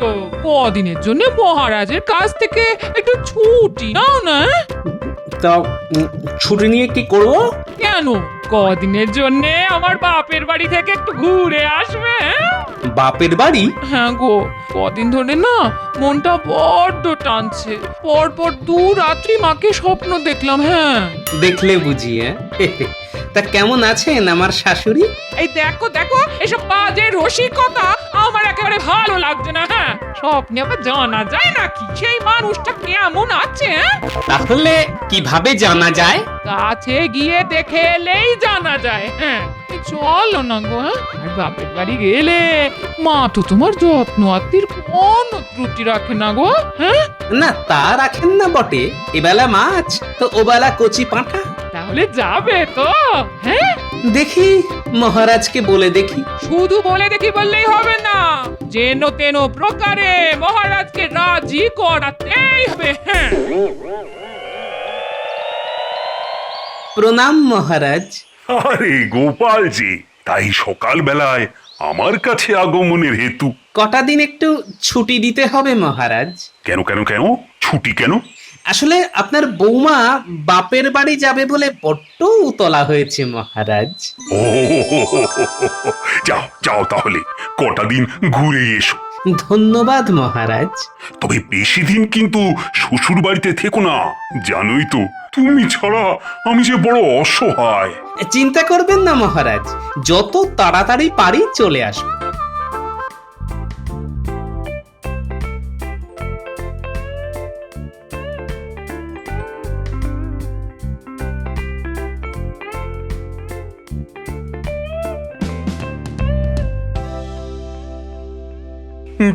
গো, কদিনের জন্য মহারাজের কাছ থেকে একটু ছুটি নাও না। তা ছুটি নিয়ে কি করব? কেন, কদিনের জন্য আমার বাপের বাড়ি থেকে একটু ঘুরে আসবে? বাপের বাড়ি? হ্যাঁ গো, কদিন ধরে না মনটা বড্ড টানছে। পরপর 2 রাত্রি মাকে স্বপ্ন দেখলাম। হ্যাঁ, দেখলে বুঝি? তা কেমন আছেন আমার শাশুড়ি? এই দেখো দেখো, এসব বাজে রসিকতা আমার একেবারে ভালো লাগছে না। হ্যাঁ, স্বপ্নে আবার জানা যায় নাকি সেই মানুষটা কেমন আছে? তাহলে কিভাবে জানা যায়? কাছে গিয়ে দেখে এলেই জানা যায়। হ্যাঁ, চলো না গো। হ্যাঁ, আর বাপের বাড়ি গেলে মা তো তোমার যত্ন আত্মীর কোনো ত্রুটি রাখে না গো। হ্যাঁ, না তা রাখেন না বটে, এবেলা মাছ তো ওবেলা কচি পাঁঠা। তাহলে যাবে তো? হ্যাঁ, দেখি মহারাজকে বলে দেখি। শুধু বলে দেখি বললেই হবে না, যেন তেন প্রকারে মহারাজকে রাজি করাতেই হবে। হ্যাঁ, প্রণাম মহারাজ। আরে গোপালজি, তাই সকাল বেলায় আমার কাছে আগমনের হেতু? কটা দিন একটু ছুটি দিতে হবে মহারাজ। কেন কেন কেন ছুটি কেন? আসলে আপনার বৌমা বাপের বাড়ি যাবে বলে বড্ড উতলা হয়েছে মহারাজ। ও, যাও যাও তাহলে কটা দিন ঘুরে এসো। ধন্যবাদ মহারাজ। তবে বেশি দিন কিন্তু শ্বশুর বাড়িতে থেকো না, জানোই তো তুমি ছাড়া আমি যে বড় অসহায়। চিন্তা করবেন না মহারাজ, যত তাড়াতাড়ি পারি চলে আসবো।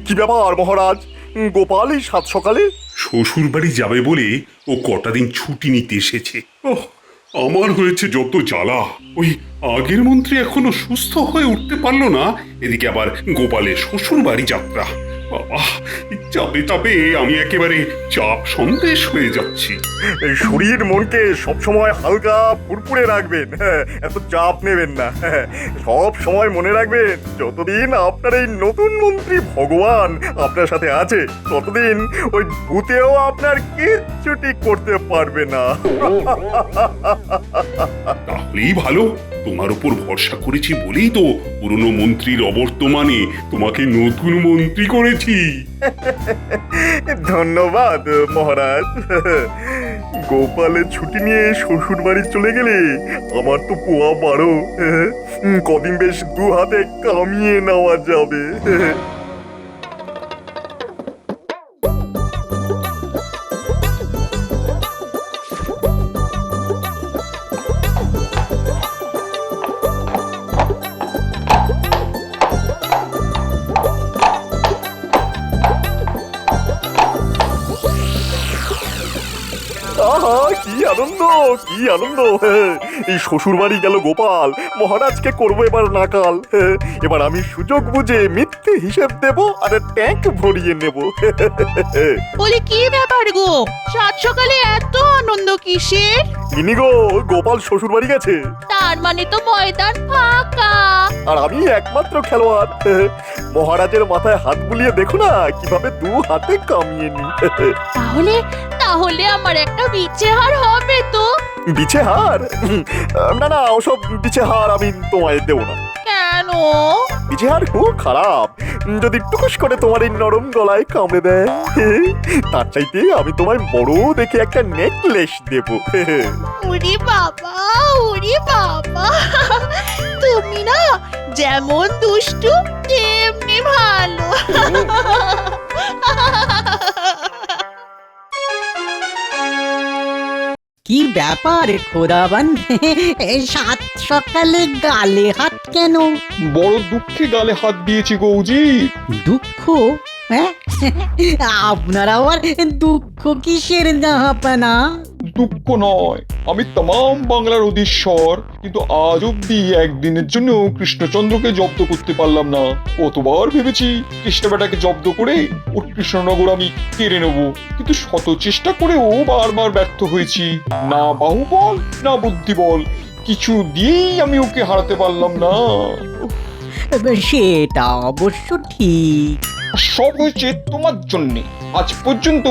কি ব্যাপার মহারাজ, গোপাল এই সাত সকালে? শ্বশুর বাড়ি যাবে বলে ও কটা দিন ছুটি নিতে এসেছে। ওহ, আমার হয়েছে যত জ্বালা। ওই আগের মন্ত্রী এখনো সুস্থ হয়ে উঠতে পারলো না, এদিকে আবার গোপালের শ্বশুর বাড়ি যাত্রা। বাবা, চাপে চাপে আমি একেবারে চাপ সন্দেশ হয়ে যাচ্ছি। এই শরীর মনকে সবসময় হালকা ফুরফুরে রাখবেন। হ্যাঁ, এত চাপ নেবেন না। হ্যাঁ, সব সময় মনে রাখবেন, যতদিন আপনার এই নতুন মন্ত্রী ভগবান আপনার সাথে আছে, ততদিন ওই ভূতেও আপনার কিচ্ছুটি করতে পারবে না। তাহলেই ভালো, তোমার উপর ভরসা করেছি বলেই তো পুরনো মন্ত্রীর অবর্তমানে তোমাকে নতুন মন্ত্রী করেছি। ধন্যবাদ মহারাজ। গোপালের ছুটি নিয়ে শ্বশুর বাড়ি চলে গেলে আমার তো পোয়া বারো। কদিন বেশ 2 হাতে কামিয়ে নেওয়া যাবে। আহা, কি আনন্দ, কি আনন্দ! এই শ্বশুর বাড়ি গেল গোপাল, মহারাজকে করবো এবার নাকাল। এবার আমি সুযোগ বুঝে মিথ্যে হিসেব দেব আর ট্যাঙ্ক ভরিয়ে নেব। বলি কি ব্যাপার গো, সাত সকালে এত আনন্দ কিসের? ইনি গো, গোপাল শ্বশুর বাড়ি গেছে, তার মানে তো ময়দান ফাঁকা। আর আমি একমাত্র খেলোয়াড়। মহারাজের মাথায় হাত বুলিয়ে দেখো না কিভাবে 2 হাতে কামিয়ে নি। তাহলে তাহলে আমার একটা বিছে হার হবে তো? বিছে হার? না না, ওসব বিছে হার আমি তোমায় দেবো না। কেন? বিছে হার খুব খারাপ, যদি টুকুস করে তোমার এই নরম গলায় কামড়ে দেয়। তার চাইতে আমি তোমায় বড় দেখে একটা নেকলেস দেব। ওরে বাবা, ওরে বাবা, তুমি না যেমন দুষ্টু তেমনি ভালো। কি ব্যাপার খোদাবান, এই সাত সকালে গালে হাত কেন? বড় দুঃখে গালে হাত দিয়েছি গৌজি। দুঃখ? হ্যাঁ, আপনার আবার দুঃখ কিসের জাহাপানা? দুঃখ নয়, আমি তাম বাংলার অধীশ্বর, কিন্তু আজ অব্দি একদিনের জন্য কৃষ্ণচন্দ্রকে জব্দ করতে পারলাম না। কতবার ভেবেছি কৃষ্ণ বেটাকে জব্দ করে ওর কৃষ্ণনগর আমি কেড়ে নেব, কিন্তু শত চেষ্টা করেও বারবার ব্যর্থ হয়েছি। না বাহুবল না বুদ্ধিবল, কিছু দিয়েই আমি ওকে হারাতে পারলাম না। সেটা অবশ্য ঠিক, সব হয়েছে তোমার জন্যে। আজ পর্যন্ত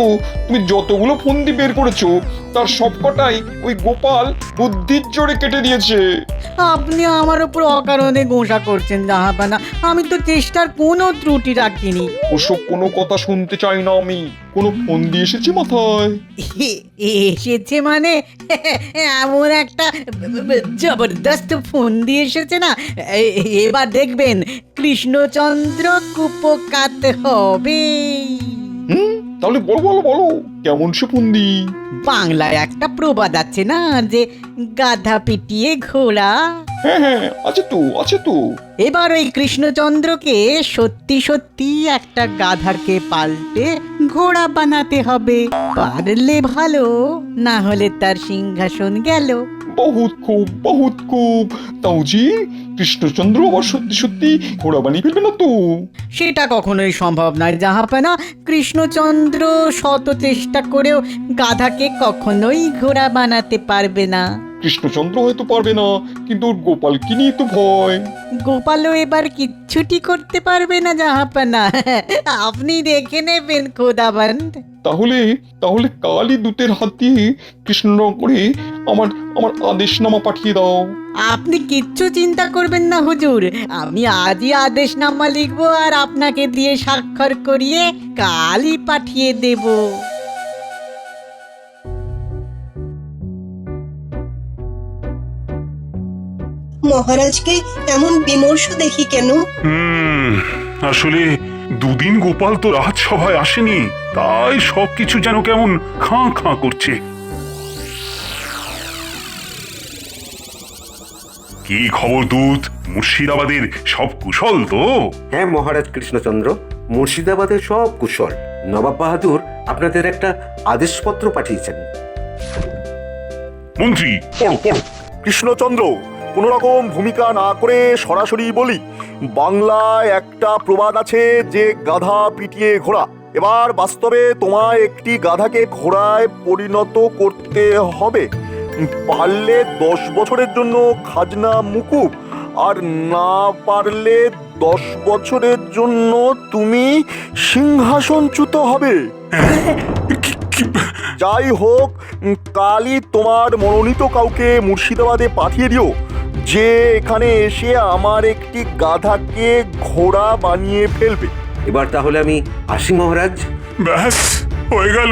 তুমি যতগুলো ফন্দি বের করেছো তার সবকটাই ওই গোপাল বুদ্ধির জোরে কেটে দিয়েছে। আপনি আমার উপর অকারণে গোসা করছেন জাহাপানা। আমি তো চেষ্টার কোনো ত্রুটি রাখিনি। ওসব কোনো কথা শুনতে চাই না আমি। কোনো ফন্দি এসেছে মাথায়? এসেছে মানে এমন একটা জবরদস্ত ফোন দিয়ে এসেছে না, এবার দেখবেন কৃষ্ণচন্দ্র কুপকাত হবে। তাহলে বলো বলো বলো, কেমন সে ফন্দি? বাংলায় একটা প্রবাদ আছে না, যে গাধা পিটিয়ে ঘোড়া। হ্যাঁ হ্যাঁ, আছে তো আছে তো। এবার ওই কৃষ্ণচন্দ্রকে সত্যি সত্যি একটা গাধাকে পাল্টে ঘোড়া বানাতে হবে। পারলে ভালো, না হলে তার সিংহাসন গেল। বহুত খুব। তাও জি, কৃষ্ণচন্দ্র আবার সত্যি সত্যি ঘোড়া বানিয়ে ফেলবে না তো? সেটা কখনোই সম্ভব নয় জাহাপানা। কৃষ্ণচন্দ্র শত চেষ্টা করেও গাধাকে কখনোই ঘোড়া বানাতে পারবে না। কৃষ্ণচন্দ্র হয়তো পারবে না, কিন্তু ওর গোপালকে নিয়ে তো ভয়। গোপালও এবার কিচ্ছুটি করতে পারবে না জাহাপানা। আপনি দেখে নেবেন খোদাবন্দ। তাহলে তাহলে কালই দূতের হাত দিয়ে কৃষ্ণনগরে আমার আমার আদেশনামা পাঠিয়ে দাও। আপনি কিচ্ছু চিন্তা করবেন না হুজুর, আমি আজই আদেশনামা লিখবো আর আপনাকে দিয়ে স্বাক্ষর করিয়ে কালই পাঠিয়ে দেব। মহারাজকে এমন বিমর্ষ দেখি কেন? আসলে দুদিন গোপাল তো রাজসভায় আসেনি, তাই সবকিছু যেন কেমন খাঁ খাঁ করছে। কি খবর দূত? মুর্শিদাবাদের সব কুশল তো? হ্যাঁ মহারাজ কৃষ্ণচন্দ্র, মুর্শিদাবাদের সব কুশল। নবাব বাহাদুর আপনাদের একটা আদেশপত্র পাঠিয়েছেন। মন্ত্রী, কৃষ্ণচন্দ্র, কোন রকম ভূমিকা না করে সরাসরি বলি, বাংলায় একটা প্রবাদ আছে যে গাধা পিটিয়ে ঘোড়া। এবার বাস্তবে তোমায় একটি গাধাকে ঘোড়ায় পরিণত করতে হবে। পারলে 10 বছরের জন্য খাজনা মুকুব, আর না পারলে 10 বছরের জন্য তুমি সিংহাসনচ্যুত হবে। যাই হোক, কালই তোমার মনোনীত কাউকে মুর্শিদাবাদে পাঠিয়ে দিও, যে এখানে এসে আমার একটি গাধাকে ঘোড়া বানিয়ে ফেলবে। এবার তাহলে আমি আসি মহারাজ। ব্যাস হয়ে গেল,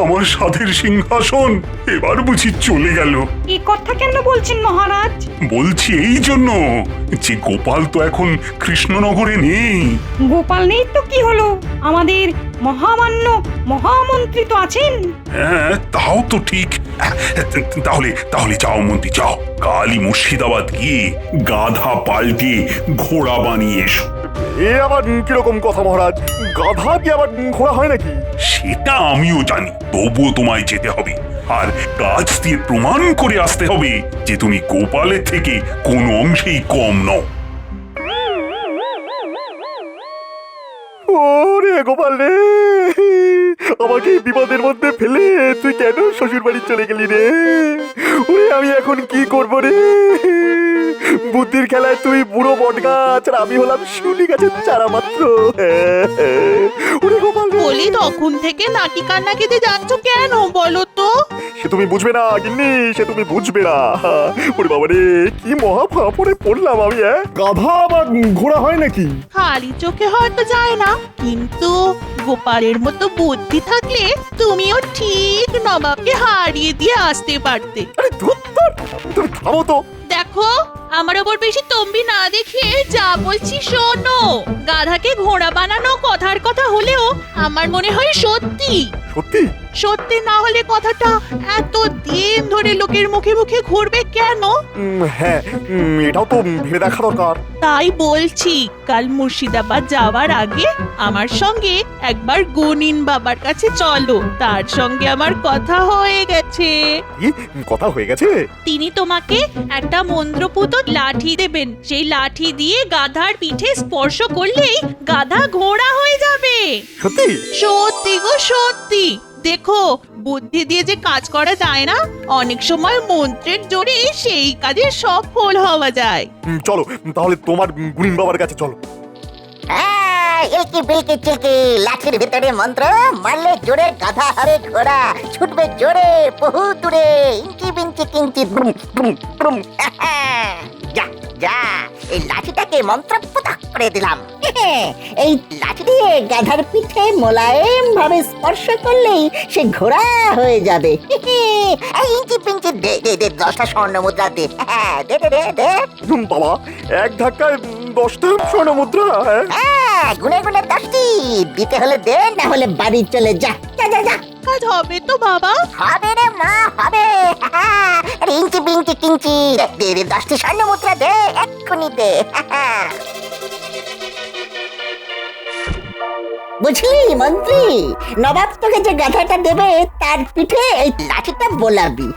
আমার সাধের সিংহাসন এবার বুঝি চলে গেল। এই কথা কেন বলছেন মহারাজ? বলছি এই জন্য যে গোপাল তো এখন কৃষ্ণনগরে নেই। গোপাল নেই তো কি হলো, আমাদের মহামান্য মহামন্ত্রী তো আছেন। হ্যাঁ তাও তো ঠিক। তাহলে তাহলে যাও মন্ত্রী, যাও কালই মুর্শিদাবাদ গিয়ে গাধা পাল্টে ঘোড়া বানিয়ে এসো। এ আবার কিরকম কথা মহারাজ? গাধা কি আবার ঘোড়া হয় নাকি? সেটা আমিও জানি, তবুও তোমায় যেতে হবে, আর কাজ দিয়ে প্রমাণ করে আসতে হবে যে তুমি গোপালের থেকে কোনো অংশেই কম নও। ওরে গোপাল রে, আমাকে বিপদের মধ্যে ফেলে তুই কেন শ্বশুর বাড়ি চলে গেলি রে? ওরে আমি এখন কি করবো রে? বুদ্ধির খেলায় তুই বুড়ো বট গাছ আর আমি হলাম শিউলি গাছের চারা মাত্র। ওরে গোপাল রে। বলি তখন থেকে নাকি কান্না কেঁদে যাচ্ছ কেন বলো তো? সে তুমি বুঝবে না গিন্নি, সে তুমি বুঝবে না। ওরে বাবা রে, কি মহা ফাঁপড়ে পড়লাম আমি। গাধা আবার ঘোড়া হয় নাকি? খালি চোখে হয়তো যায় না, কিন্তু গোপালের মতো বুদ্ধি থাকলে তুমিও ঠিক নবাবকে হারিয়ে দিয়ে আসতে পারতে। আরে ধুর, তুমি থামো তো। দেখো, আমার ওপর বেশি তম্বি না দেখে যা বলছি শোনো। গাধাকে ঘোড়া বানানো কথার কথা হলেও আমার মনে হয় সত্যি। সত্যি? সত্যি না হলে কথাটা এত দিন ধরে লোকের মুখে মুখে ঘুরবে কেন? হ্যাঁ, এটাও তো ভেবে দেখা দরকার। তাই বলছি, কাল মুর্শিদাবাদ যাওয়ার আগে আমার সঙ্গে একবার গুনিন বাবার কাছে চলো। তার সঙ্গে আমার কথা হয়ে গেছে। কি কথা হয়ে গেছে? তিনি তোমাকে একটা মন্ত্রপুত লাঠি দেবেন। সেই লাঠি দিয়ে গাধার পিঠে স্পর্শ করলেই গাধা ঘোড়া হয়ে যাবে। সত্যি? সত্যি গো সত্যি। দেখো, বুদ্ধি দিয়ে যে কাজ করা যায় না, অনেক সময় মন্ত্রের জোরে সেই কাজে সফল হওয়া যায়। চলো তাহলে তোমার গুনিন বাবার কাছে চলো। এলকি বিলকি চিলকি, লাঠির ভিতরে মন্ত্র, মারলে জোরে গাধা হবে ঘোড়া, ছুটবে জোরে বহু দূরে, ইঞ্চি বিঞ্চি কিঞ্চি ব্রুম ব্রুম ব্রুম। যা যা, এই লাঠিটাকে মন্ত্রপুত করে দিলাম। এই লাঠি দিয়ে গাধার পিঠে মোলায়েম ভাবে স্পর্শ করলেই সে ঘোড়া হয়ে যাবে। এই ইঞ্চি পিঞ্চি দে দে দে, 10টা স্বর্ণ মুদ্রা দে। দে দে দে দে। বাবা, এক ধাক্কায় 10টা স্বর্ণ মুদ্রা? গুনে গুনে 10টি দিতে হলে দে, না হলে বাড়ি চলে যা। যা যা যা। কাজ হবে তো বাবা? হবে রে মা, হবে। আরে ইঞ্চি বিঞ্চি কিঞ্চি, দে দে 10টি স্বর্ণ মুদ্রা দে, এক্ষুনি দে। বুঝলি মন্ত্রী, নবাব তোকে যে গাধাটা দেবে তার পিঠে এই লাঠিটা বোলাবি।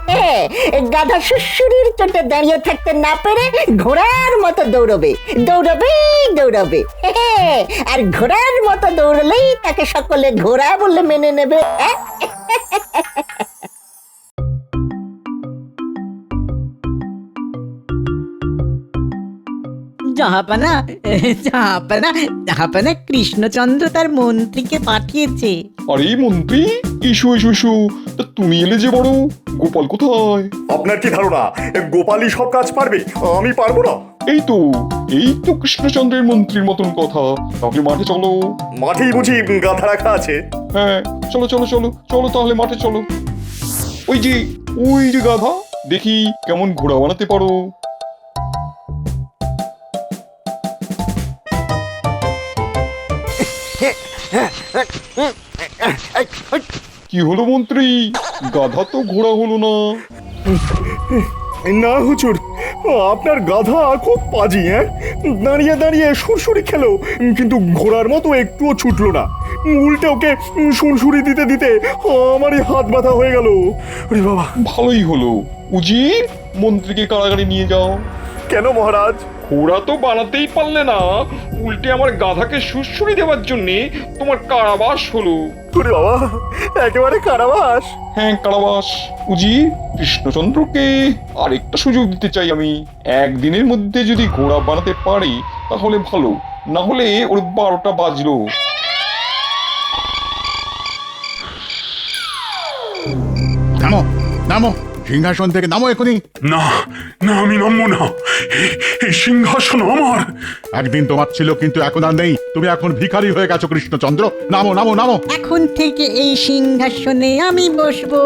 গাধা সুশুরির চোটে দাঁড়িয়ে থাকতে না পেরে ঘোড়ার মতো দৌড়বে দৌড়বে দৌড়বে। আর ঘোড়ার মতো দৌড়লেই তাকে সকলে ঘোড়া বলে মেনে নেবে। জাহাপানা জাহাপানা জাহাপানা, কৃষ্ণচন্দ্র তার মন্ত্রীকে পাঠিয়েছে। আরে মন্ত্রী, এসো এসো এসো। তা তুমি এলে যে বড়, গোপাল কোথায়? আপনার কি ধারণা গোপালই সব কাজ পারবে? আমি পারবো না? এই তো কৃষ্ণচন্দ্রের মন্ত্রীর মতন কথা। তাহলে মাঠে চলো। মাঠেই বুঝি গাধা রাখা আছে? হ্যাঁ, চলো চলো চলো চলো, তাহলে মাঠে চলো। ওই যে গাধা, দেখি কেমন ঘোড়া বানাতে পারো। কি হলো মন্ত্রী, গাধা তো ঘোড়া হলো না? না হুজুর, আপনার গাধা খুব পাজি। দাঁড়িয়ে দাঁড়িয়ে সুরসুরি খেলো, কিন্তু ঘোড়ার মতো একটুও ছুটলো না। উল্টে ওকে সুরসুরি দিতে দিতে আমারই হাত ব্যথা হয়ে গেল। ওরে বাবা! ভালোই হলো, উজির মন্ত্রীকে কারাগারে নিয়ে যাও। কেন মহারাজ? ঘোড়া তো বানাতেই পারলে না, উল্টে আমার গাধাকে সুরসুরি দেওয়ার জন্য তোমার কারাবাস হলো। ওরে বাবা, একেবারে কারাবাস? হ্যাঁ, কারাবাস। উজি, কৃষ্ণচন্দ্রকে আরেকটা সুযোগ দিতে চাই আমি। একদিনের মধ্যে যদি ঘোড়া বানাতে পারি তাহলে ভালো, না হলে ওর 12টা বাজলো। নামো নামো, সিংহাসন থেকে নামো এখনই। না না, আমি নামবো না। এই সিংহাসন আমার। একদিন তোমার ছিল, কিন্তু এখন আর নেই। তুমি এখন ভিখারি হয়ে গেছো কৃষ্ণচন্দ্র। নামো নামো নামো। এখন থেকে এই সিংহাসনে আমি বসবো,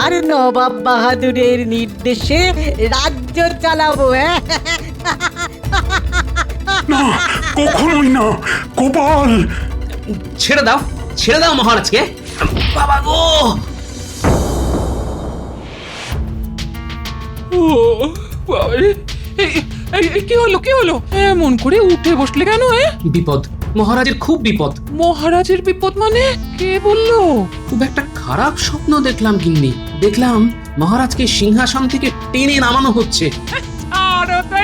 আর নবাব বাহাদুরের নির্দেশে রাজ্য চালাবো। না, কখনোই না। গোপাল, ছেড়ে দাও মহারাজকে। বাবা গো! ও বাবারে, কি হলো এমন করে উঠে বসলে কেন? বিপদ, মহারাজের খুব বিপদ। মহারাজের বিপদ মানে? কে বললো? খুব একটা খারাপ স্বপ্ন দেখলাম গিন্নি। দেখলাম মহারাজকে সিংহাসন থেকে টেনে নামানো হচ্ছে। আরো তো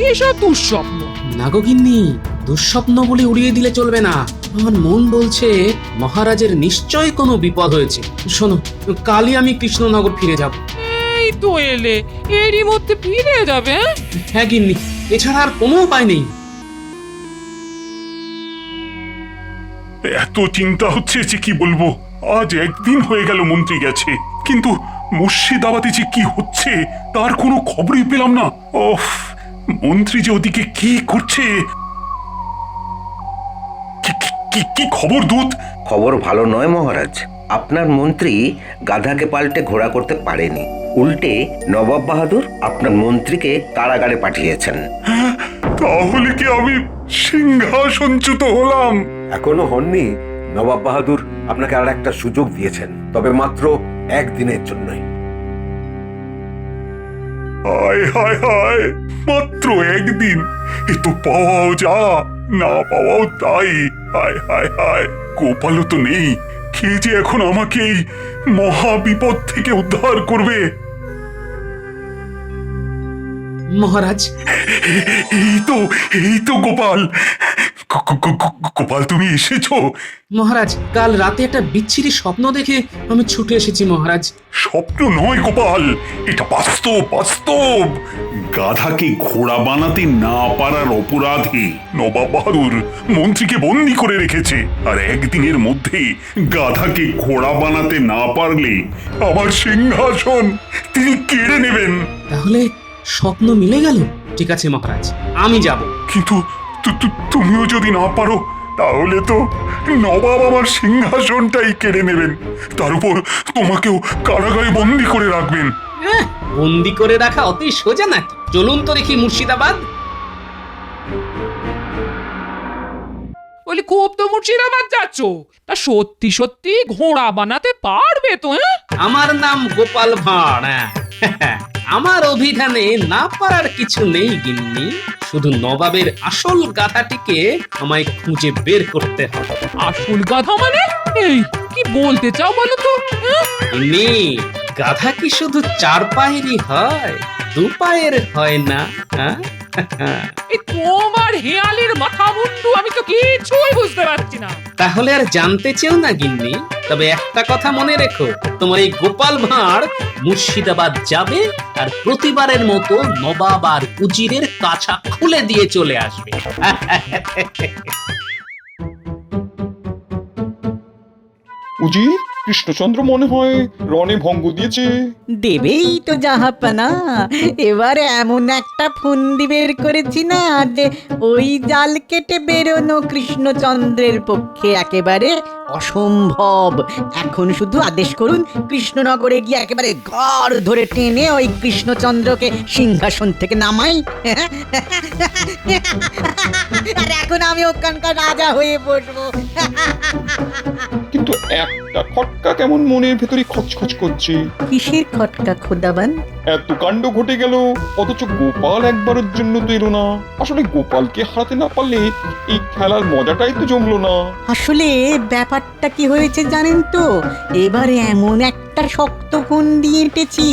এসব দুঃস্বপ্ন। না গো গিন্নি, দুঃস্বপ্ন বলে উড়িয়ে দিলে চলবে না। আমার মন বলছে মহারাজের নিশ্চয় কোনো বিপদ হয়েছে। শোনো, কালই আমি কৃষ্ণনগর ফিরে যাব। এই তো এলে, এরই মধ্যে ফিরে যাবে? হ্যাঁ গিন্নি, এছাড়া আর কোনো উপায় নেই। এত চিন্তা হচ্ছে যে কি বলবো। আজ একদিন হয়ে গেল মন্ত্রী গেছে, কিন্তু মুর্শিদাবাদে যে কি হচ্ছে তার কোনো খবরই পেলাম না। ওফ, মন্ত্রী যে ওদিকে কি করছে। কি খবর দূত? খবর ভালো নয় মহারাজ। আপনার মন্ত্রী গাধাকে পাল্টে ঘোড়া করতে পারেনি, উল্টে নবাব বাহাদুর আপনার মন্ত্রীকে কারাগারে পাঠিয়েছেন। তাহলে কি আমি সিংহাসনচ্যুত হলাম? এখনো হননি। নবাব বাহাদুর আপনাকে আর একটা সুযোগ দিয়েছেন, তবে মাত্র একদিনের জন্যই। হায় হায় হায়, মাত্র একদিন! এ তো পাওয়াও যা, না পাওয়াও তাই। হায় হায় হায়, গোপালও তো নেই। কে যে এখন আমাকে এই মহা বিপদ থেকে উদ্ধার করবে? মহারাজ, এই তো গোপাল। গোপাল তুমি এসেছো? মহারাজ কাল রাতে একটা বিচ্ছিরি স্বপ্ন দেখে আমি ছুটে এসেছি মহারাজ। স্বপ্ন নয় গোপাল, এটা বাস্তব বাস্তব। গাধাকে ঘোড়া বানাতে না পারার অপরাধে নবাব বাহাদুর মন্ত্রীকে বন্দি করে রেখেছে, আর একদিনের মধ্যে গাধাকে ঘোড়া বানাতে না পারলে আমার সিংহাসন তিনি কেড়ে নেবেন। তাহলে স্বপ্ন মিলে গেল। ঠিক আছে মহারাজ, আমি যাব। কিন্তু তুমিও যদি না পারো তাহলে তো নবাব আমার সিংহাসনটাই কেড়ে নেবেন, তার উপর তোমাকেও কারাগারে বন্দি করে রাখবেন। বন্দি করে রাখা অতই সোজা নাকি? চলুন তো দেখি মুর্শিদাবাদ। বলি খুব তো মুর্শিদাবাদ যাচ্ছ, তা সত্যি সত্যি ঘোড়া বানাতে পারবে তো? আমার নাম গোপাল ভাঁড়। আমার অভিধানে না পারার কিছু নেই গিন্নি, শুধু নবাবের আসল গাধাটিকে আমায় খুঁজে বের করতে হবে। আসল গাধা মানে? এই কি বলতে চাও বলো তো? গিন্নি, গাধা কি শুধু 4 পায়েরই হয়, 2 পায়ের হয় না? এই তোমার হেয়ালের মাথা মুন্ডু আমি তো কিছুই বুঝতে পারছি না। তাহলে আর জানতে চেও না গিন্নি, তবে একটা কথা মনে রেখো, তোমার এই গোপাল ভাঁড় মুর্শিদাবাদ যাবে আর প্রতিবারের মতো নবাব আর উজিরের কাছা খুলে দিয়ে চলে আসবে। উজির, কৃষ্ণচন্দ্র মনে হয় রণে ভঙ্গ দিয়েছে। দেবেই তো জাহাপানা, এবার এমন একটা ফন্দি বের করেছি না যে ওই জাল কেটে বেরোনো কৃষ্ণচন্দ্রের পক্ষে একেবারে অসম্ভব। এখন শুধু আদেশ করুন, কৃষ্ণনগরে গিয়ে একেবারে ঘর ধরে টেনে ওই কৃষ্ণচন্দ্রকে সিংহাসন থেকে নামাই। আর এখন আমি ওখানকার রাজা হয়ে বসবো। কিন্তু একটা খটকা কেমন মনের ভেতরে খচখচ করছে। কিসের খটকা খোদাবান? এত কাণ্ড ঘটে গেল, অথচ গোপাল একবারের জন্য তো এলো না। আসলে গোপালকে হারাতে না পারলে এই খেলার মজাটাই তো জমলো না। আসলে ব্যাপারটা কি হয়েছে জানেন তো, এবারে এমন একটা শক্ত ফন্দি এঁটেছি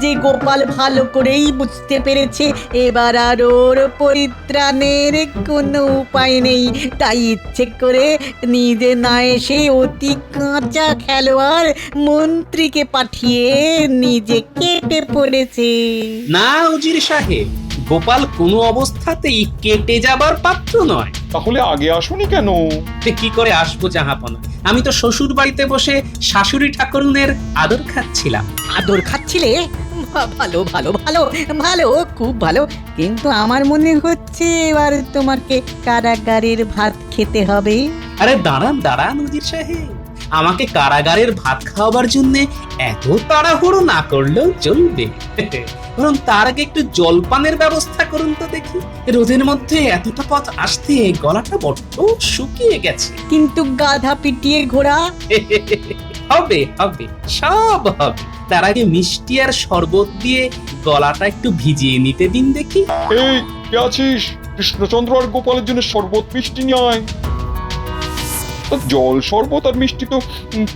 যে গোপাল ভালো করেই বুঝতে পেরেছে এবার আর ওর পরিত্রাণের কোনো উপায় নেই। তাই ইচ্ছে করে নিজে না এসে অতি কাঁচা খেলোয়াড় মন্ত্রীকে পাঠিয়ে নিজে কেটে পড়েছে। না উজির সাহেব, গোপাল কোনো অবস্থাতেই কেটে যাবার পাত্র নয়। তাহলে আগে আসুনি কেন? কি করে আসবো জাহাপনা? আমি তো শ্বশুর বাড়িতে বসে শাশুড়ি ঠাকুরুনের আদর খাচ্ছিলাম। আদর খাচ্ছিলে? ভালো ভালো ভালো ভালো, খুব ভালো। কিন্তু আমার মনে হচ্ছে এবার তোমাকে কারাগারের ভাত খেতে হবে। আরে দাঁড়ান দাঁড়ান উজির সাহেব, আমাকে কারাগারের ভাত খাওয়াবার জন্য এত তাড়াহুড়ো না করলেও চলবে। বরং তার আগে একটু জলপানের ব্যবস্থা করুন তো দেখি। রোদের মধ্যে এতটা পথ আসতে গলাটা বড্ড শুকিয়ে গেছে। কিন্তু গাধা পিটিয়ে ঘোড়া হবে হবে, সব হবে। তার আগে মিষ্টি আর শরবত দিয়ে গলাটা একটু ভিজিয়ে নিতে দিন দেখি। এই কে আছিস? কৃষ্ণচন্দ্র আর গোপালের জন্য শরবত মিষ্টি নিয়ে আয়। জল শরবত আর মিষ্টি তো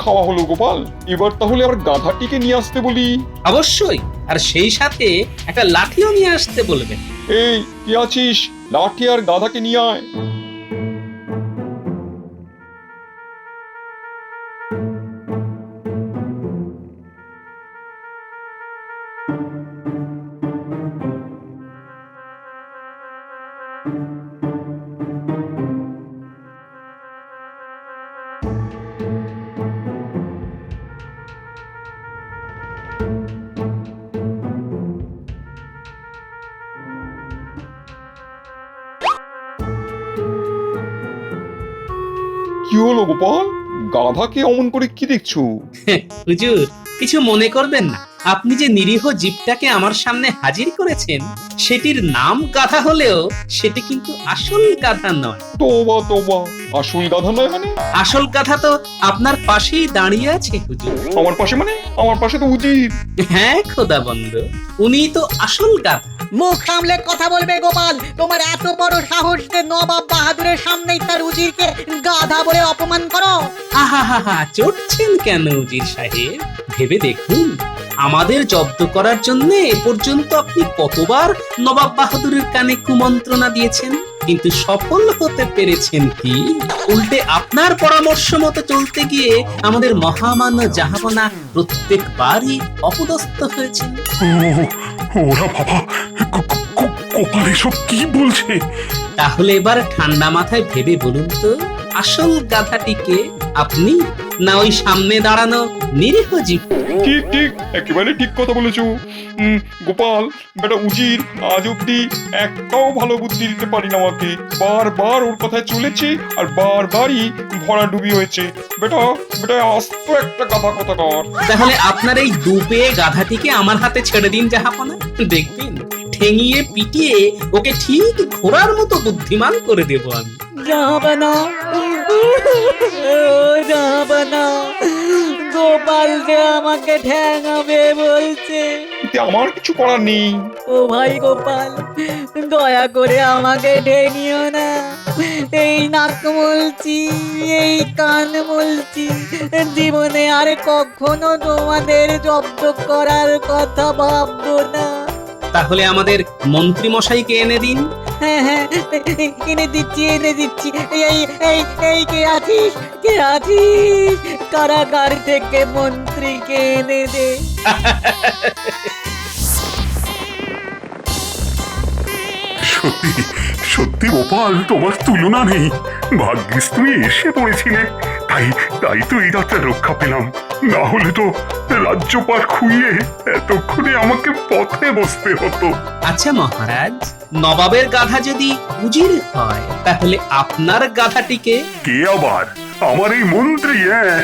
খাওয়া হলো গোপাল, এবার তাহলে আবার গাধাটিকে নিয়ে আসতে বলি। অবশ্যই, আর সেই সাথে একটা লাঠিও নিয়ে আসতে বলবেন। এই কে আছিস? লাঠি আর গাধাকে নিয়ে আয়। কি হলো গোপাল, গাধাকে অমন করে কি দেখছো? হুজুর, কিছু মনে করবেন না। আপনি যে নিরীহ জীবটাকে আমার সামনে হাজির করেছেন সেটির নাম গাধা হলেও সেটি কিন্তু আসল গাধা নয়। তোবা তোবা, আসল গাধা নয় মানে? আসল গাধা তো আপনার পাশেই দাঁড়িয়ে আছে হুজুর। আমার পাশে মানে? আমার পাশে তো উজির। হ্যাঁ খোদা বন্ধু, উনি তো আসল গাধা। মুখ সামলে কথা বলবে গোপাল। তোমার এত বড় সাহস যে নবাব বাহাদুরের সামনেই তার উজিরকে গাধা বলে অপমান করো? আহা হা হা, চড়ছেন কেন উজির সাহেব? ভেবে দেখুন, আমাদের জব্দ করার জন্য এ পর্যন্ত আপনি কতবার নবাব বাহাদুরের কানে কুমন্ত্রণা দিয়েছেন, কিন্তু সফল হতে পেরেছেন কি? উল্টে আপনার পরামর্শ মতো চলতে গিয়ে আমাদের মহামান্য জাহাপনা প্রত্যেকবারই অপদস্থ হয়েছেন। ওরা বাবা, গোপাল এসব কি বলছে? তাহলে এবার ঠান্ডা মাথায় ভেবে বলুন তো, আসল গাধাটিকে আপনি না ওই সামনে দাঁড়ানো নিরীহ জীব? ঠিক ঠিক, একেবারে ঠিক কথা বলেছো। গোপাল বেটা উজির আজ অব্দি একটাও ভালো বুদ্ধি দিতে পারি না আমাকে। বারবার ওর কথায় চলেছে আর বারবারই ভরাডুবি হয়েছে। বেটা বেটা আস্ত একটা গাধা কথাকার। তাহলে আপনার এই দুপে গাধাটিকে আমার হাতে ছেড়ে দিন জাহাপনা, দেখবেন ঠেঙিয়ে পিটিয়ে ওকে ঠিক ঘোড়ার মতো বুদ্ধিমান করে দেব আমি। জাহাপনা, জাহাপনা, গোপাল যে আমাকে ঠ্যাঙাবে বলছে। এতে আমার কিছু করার নেই। ও ভাই গোপাল, দয়া করে আমাকে ঠেঙিও না। এই নাক মলছি, এই কান মলছি, জীবনে আর কখনো তোমাদের জব্দ করার কথা ভাববো না। তাহলে আমাদের মন্ত্রী মশাইকে এনে দিন। হ্যাঁ হ্যাঁ, এনে দিচ্ছি, এনে দিচ্ছি। এই এই এই কে আছিস, কে আছিস? কারাগার থেকে মন্ত্রীকে এনে দে। সত্যি সত্যি গোপাল, তোমার তুলনা নেই। ভাগ্যিস তুমি এসে পড়েছিলে, তাই তাই তো এই রাতটা রক্ষা পেলাম। না হলে তো রাজ্যপাট খুইয়ে এতক্ষণে আমাকে পথে বসতে হতো। আচ্ছা মহারাজ, নবাবের গাধা যদি উজির হয়, তাহলে আপনার গাধাটিকে? কে আবার? আমার এই মন্ত্রী। হ্যাঁ